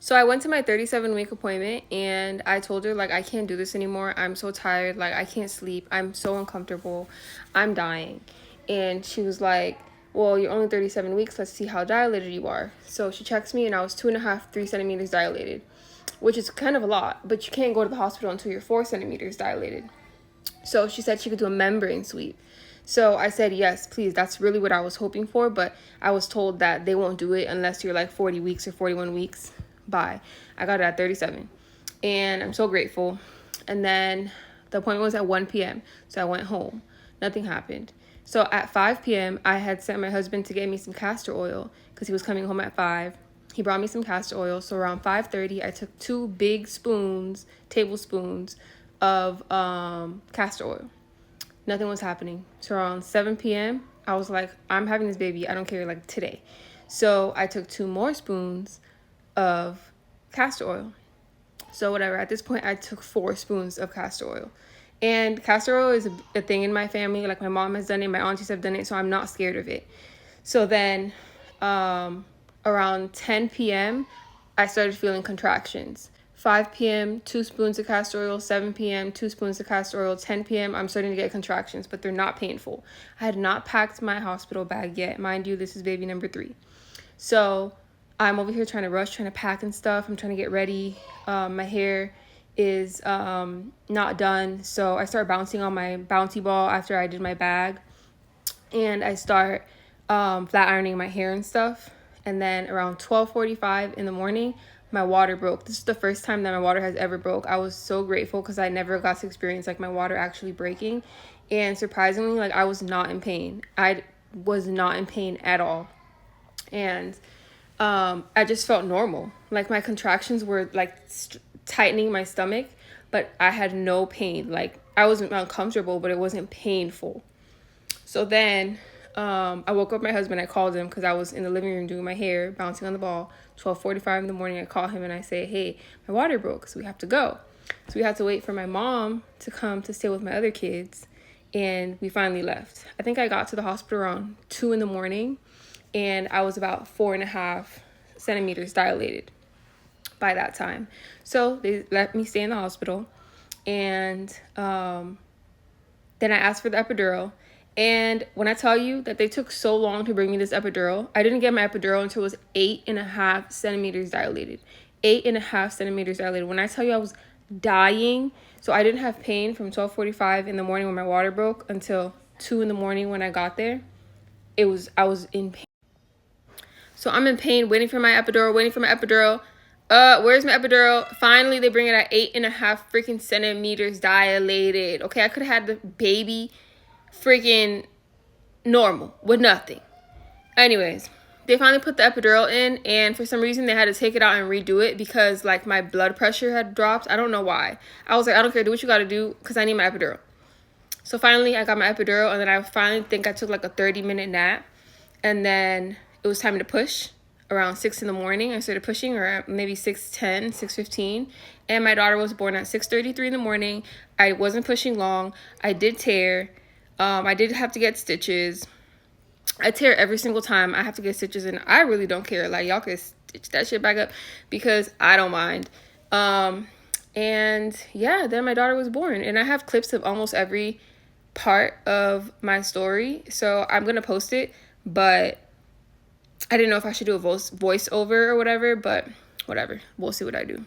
So I went to my 37-week appointment and I told her, like, I can't do this anymore. I'm so tired. Like, I can't sleep. I'm so uncomfortable. I'm dying. And she was like, well, you're only 37 weeks. Let's see how dilated you are. So she checks me and I was 2.5, 3 centimeters dilated, which is kind of a lot, but you can't go to the hospital until you're 4 centimeters dilated. So she said she could do a membrane sweep. So I said, yes, please. That's really what I was hoping for. But I was told that they won't do it unless you're like 40 weeks or 41 weeks. Bye. I got it at 37. And I'm so grateful. And then the appointment was at 1 p.m. So I went home. Nothing happened. So at 5 p.m., I had sent my husband to get me some castor oil because he was coming home at 5. He brought me some castor oil. So around 5:30, I took 2 big tablespoons of castor oil. Nothing was happening. So around 7 p.m., I was like, I'm having this baby. I don't care, like, today. So I took 2 more spoons of castor oil. So whatever, at this point, I took 4 spoons of castor oil. And castor oil is a thing in my family. Like, my mom has done it, my aunties have done it, so I'm not scared of it. So then around 10 p.m., I started feeling contractions. 5 p.m., 2 spoons of castor oil. 7 p.m., 2 spoons of castor oil. 10 p.m., I'm starting to get contractions, but they're not painful. I had not packed my hospital bag yet. Mind you, this is baby number 3. So I'm over here trying to rush, trying to pack and stuff. I'm trying to get ready. My hair is not done. So I start bouncing on my bouncy ball after I did my bag. And I start flat ironing my hair and stuff. And then around 12:45 in the morning, my water broke. This is the first time that my water has ever broke. I was so grateful because I never got to experience like my water actually breaking. And surprisingly, like, I was not in pain. I was not in pain at all. And I just felt normal. Like, my contractions were like tightening my stomach, but I had no pain. Like, I wasn't uncomfortable, but it wasn't painful. So then I woke up my husband. I called him because I was in the living room doing my hair, bouncing on the ball. 12:45 in the morning, I call him and I say, hey, my water broke, so we have to go. So we had to wait for my mom to come to stay with my other kids, and we finally left. I think I got to the hospital around 2 in the morning, and I was about 4.5 centimeters dilated by that time. So they let me stay in the hospital, and then I asked for the epidural. And when I tell you that they took so long to bring me this epidural, I didn't get my epidural until it was 8.5 centimeters dilated. 8.5 centimeters dilated. When I tell you I was dying, so I didn't have pain from 12:45 in the morning when my water broke until 2 in the morning when I got there. I was in pain. So I'm in pain, waiting for my epidural. Where's my epidural? Finally, they bring it at 8.5 freaking centimeters dilated. Okay, I could have had the baby freaking normal with nothing. Anyways, they finally put the epidural in, and for some reason they had to take it out and redo it because, like, my blood pressure had dropped. I don't know why. I was like, I don't care, do what you gotta do because I need my epidural. So finally I got my epidural, and then I finally think I took like a 30-minute nap, and then it was time to push. Around 6 in the morning I started pushing, or maybe 6:10, 6:15, and my daughter was born at 6:33 in the morning. I wasn't pushing long. I did tear. I did have to get stitches. I tear every single time I have to get stitches, and I really don't care. Like, y'all can stitch that shit back up because I don't mind. And yeah, then my daughter was born, and I have clips of almost every part of my story, so I'm gonna post it, but I didn't know if I should do a voiceover or whatever, but whatever. We'll see what I do.